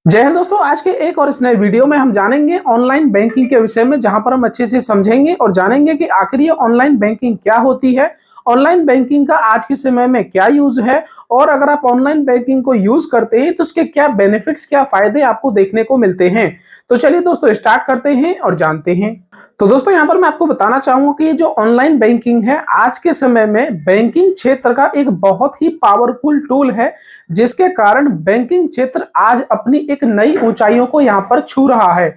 जय हिंद दोस्तों। आज के एक और इस नए वीडियो में हम जानेंगे ऑनलाइन बैंकिंग के विषय में, जहां पर हम अच्छे से समझेंगे और जानेंगे कि आखिर ये ऑनलाइन बैंकिंग क्या होती है, ऑनलाइन बैंकिंग का आज के समय में क्या यूज है और अगर आप ऑनलाइन बैंकिंग को यूज करते हैं तो उसके क्या बेनिफिट्स, क्या फायदे आपको देखने को मिलते हैं। तो चलिए दोस्तों स्टार्ट करते हैं और जानते हैं। तो दोस्तों यहाँ पर मैं आपको बताना चाहूंगा कि ये जो ऑनलाइन बैंकिंग है आज के समय में बैंकिंग क्षेत्र का एक बहुत ही पावरफुल टूल है, जिसके कारण बैंकिंग क्षेत्र आज अपनी एक नई ऊंचाइयों को यहाँ पर छू रहा है।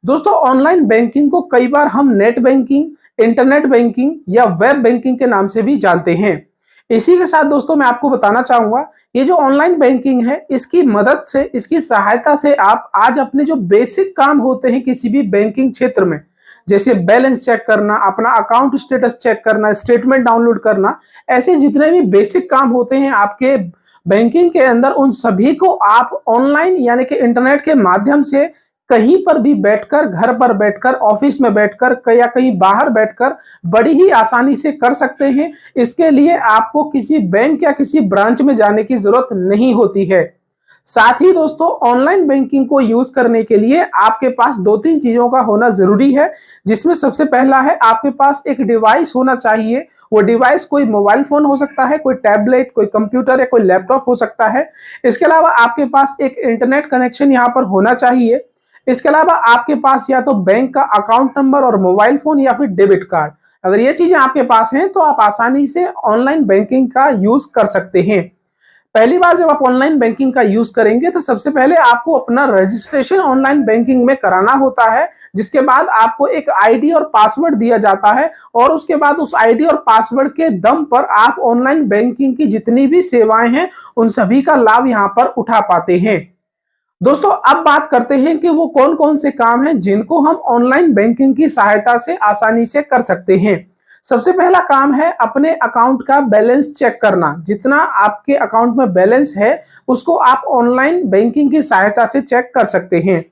दोस्तों ऑनलाइन बैंकिंग को कई बार हम नेट बैंकिंग, इंटरनेट बैंकिंग या वेब बैंकिंग के नाम से भी जानते हैं। इसी के साथ दोस्तों मैं आपको बताना चाहूंगा ये जो ऑनलाइन बैंकिंग है इसकी मदद से, इसकी सहायता से आप आज अपने जो बेसिक काम होते हैं किसी भी बैंकिंग क्षेत्र में, जैसे बैलेंस चेक करना, अपना अकाउंट स्टेटस चेक करना, स्टेटमेंट डाउनलोड करना, ऐसे जितने भी बेसिक काम होते हैं आपके बैंकिंग के अंदर, उन सभी को आप ऑनलाइन यानी कि इंटरनेट के माध्यम से कहीं पर भी बैठकर, घर पर बैठकर, ऑफिस में बैठकर या कहीं बाहर बैठकर बड़ी ही आसानी से कर सकते हैं। इसके लिए आपको किसी बैंक या किसी ब्रांच में जाने की जरूरत नहीं होती है। साथ ही दोस्तों ऑनलाइन बैंकिंग को यूज करने के लिए आपके पास दो तीन चीजों का होना जरूरी है, जिसमें सबसे पहला है आपके पास एक डिवाइस होना चाहिए। वो डिवाइस कोई मोबाइल फोन हो सकता है, कोई टैबलेट, कोई कंप्यूटर या कोई लैपटॉप हो सकता है। इसके अलावा आपके पास एक इंटरनेट कनेक्शन यहाँ पर होना चाहिए। इसके अलावा आपके पास या तो बैंक का अकाउंट नंबर और मोबाइल फोन या फिर डेबिट कार्ड, अगर ये चीजें आपके पास हैं तो आप आसानी से ऑनलाइन बैंकिंग का यूज कर सकते हैं। पहली बार जब आप ऑनलाइन बैंकिंग का यूज करेंगे तो सबसे पहले आपको अपना रजिस्ट्रेशन ऑनलाइन बैंकिंग में कराना होता है, जिसके बाद आपको एक आईडी और पासवर्ड दिया जाता है और उसके बाद उस आईडी और पासवर्ड के दम पर आप ऑनलाइन बैंकिंग की जितनी भी सेवाएं हैं उन सभी का लाभ यहां पर उठा पाते हैं। दोस्तों अब बात करते हैं कि वो कौन कौन से काम हैं जिनको हम ऑनलाइन बैंकिंग की सहायता से आसानी से कर सकते हैं। सबसे पहला काम है अपने अकाउंट का बैलेंस चेक करना। जितना आपके अकाउंट में बैलेंस है उसको आप ऑनलाइन बैंकिंग की सहायता से चेक कर सकते हैं।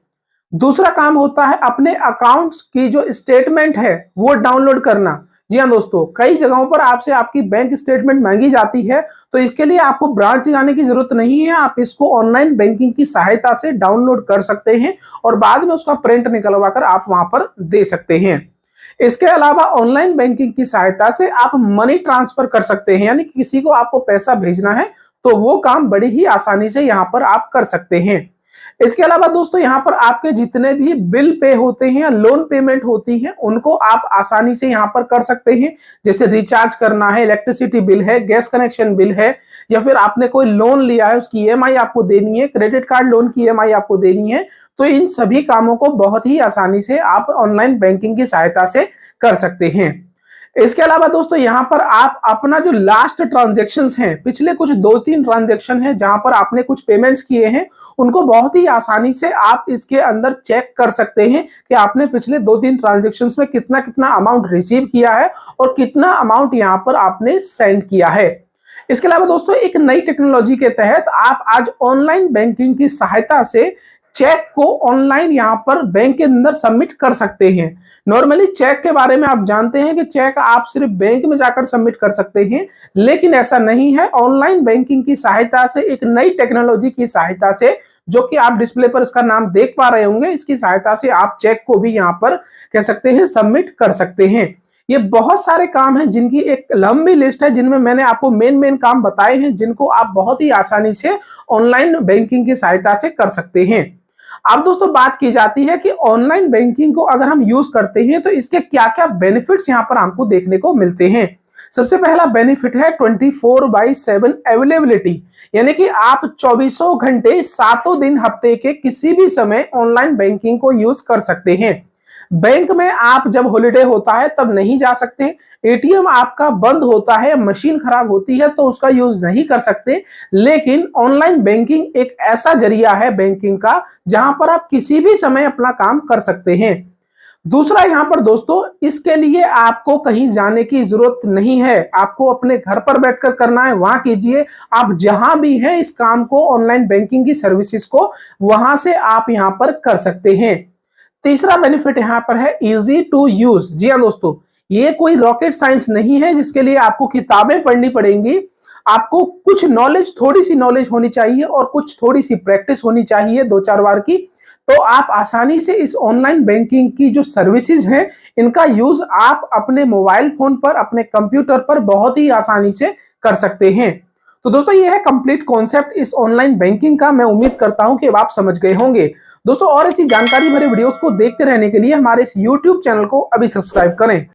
दूसरा काम होता है अपने अकाउंट्स की जो स्टेटमेंट है वो डाउनलोड करना। जी हाँ दोस्तों, कई जगहों पर आपसे आपकी बैंक स्टेटमेंट मांगी जाती है, तो इसके लिए आपको ब्रांच जाने की जरूरत नहीं है। आप इसको ऑनलाइन बैंकिंग की सहायता से डाउनलोड कर सकते हैं और बाद में उसका प्रिंट निकलवा कर आप वहां पर दे सकते हैं। इसके अलावा ऑनलाइन बैंकिंग की सहायता से आप मनी ट्रांसफर कर सकते हैं, यानी किसी को आपको पैसा भेजना है तो वो काम बड़ी ही आसानी से यहाँ पर आप कर सकते हैं। इसके अलावा दोस्तों यहाँ पर आपके जितने भी बिल पे होते हैं या लोन पेमेंट होती है उनको आप आसानी से यहाँ पर कर सकते हैं। जैसे रिचार्ज करना है, इलेक्ट्रिसिटी बिल है, गैस कनेक्शन बिल है, या फिर आपने कोई लोन लिया है उसकी ईएमआई आपको देनी है, क्रेडिट कार्ड लोन की ईएमआई आपको देनी है, तो इन सभी कामों को बहुत ही आसानी से आप ऑनलाइन बैंकिंग की सहायता से कर सकते हैं। इसके अलावा दोस्तों यहाँ पर आप अपना जो लास्ट ट्रांजैक्शंस हैं, पिछले कुछ दो तीन ट्रांजैक्शन हैं जहां पर आपने कुछ पेमेंट्स किए हैं, उनको बहुत ही आसानी से आप इसके अंदर चेक कर सकते हैं कि आपने पिछले दो तीन ट्रांजैक्शंस में कितना कितना अमाउंट रिसीव किया है और कितना अमाउंट यहाँ पर आपने सेंड किया है। इसके अलावा दोस्तों एक नई टेक्नोलॉजी के तहत आप आज ऑनलाइन बैंकिंग की सहायता से चेक को ऑनलाइन यहां पर बैंक के अंदर सबमिट कर सकते हैं। नॉर्मली चेक के बारे में आप जानते हैं कि चेक आप सिर्फ बैंक में जाकर सबमिट कर सकते हैं, लेकिन ऐसा नहीं है। ऑनलाइन बैंकिंग की सहायता से, एक नई टेक्नोलॉजी की सहायता से, जो कि आप डिस्प्ले पर इसका नाम देख पा रहे होंगे, इसकी सहायता से आप चेक को भी यहाँ पर कह सकते हैं सबमिट कर सकते हैं। ये बहुत सारे काम हैं जिनकी एक लंबी लिस्ट है, जिनमें मैंने आपको मेन काम बताए हैं, जिनको आप बहुत ही आसानी से ऑनलाइन बैंकिंग की सहायता से कर सकते हैं। अब दोस्तों बात की जाती है कि ऑनलाइन बैंकिंग को अगर हम यूज करते हैं तो इसके क्या क्या बेनिफिट्स यहां पर हमको देखने को मिलते हैं। सबसे पहला बेनिफिट है 24/7 अवेलेबिलिटी, यानी कि आप 24 घंटे 7 दिन हफ्ते के किसी भी समय ऑनलाइन बैंकिंग को यूज कर सकते हैं। बैंक में आप जब हॉलिडे होता है तब नहीं जा सकते, एटीएम आपका बंद होता है, मशीन खराब होती है तो उसका यूज नहीं कर सकते, लेकिन ऑनलाइन बैंकिंग एक ऐसा जरिया है बैंकिंग का जहां पर आप किसी भी समय अपना काम कर सकते हैं। दूसरा यहां पर दोस्तों, इसके लिए आपको कहीं जाने की जरूरत नहीं है, आपको अपने घर पर बैठकर करना है, वहां कीजिए। आप जहां भी हैं इस काम को, ऑनलाइन बैंकिंग की सर्विसेज को, वहां से आप यहां पर कर सकते हैं। तीसरा बेनिफिट यहां पर है इजी टू यूज। जी हाँ दोस्तों, ये कोई रॉकेट साइंस नहीं है जिसके लिए आपको किताबें पढ़नी पड़ेंगी। आपको कुछ नॉलेज, थोड़ी सी नॉलेज होनी चाहिए और कुछ थोड़ी सी प्रैक्टिस होनी चाहिए 2-4 बार की, तो आप आसानी से इस ऑनलाइन बैंकिंग की जो सर्विसेज हैं, इनका यूज आप अपने मोबाइल फोन पर, अपने कंप्यूटर पर बहुत ही आसानी से कर सकते हैं। तो दोस्तों ये है कंप्लीट कॉन्सेप्ट इस ऑनलाइन बैंकिंग का। मैं उम्मीद करता हूं कि अब आप समझ गए होंगे। दोस्तों और ऐसी जानकारी भरे वीडियोस को देखते रहने के लिए हमारे इस YouTube चैनल को अभी सब्सक्राइब करें।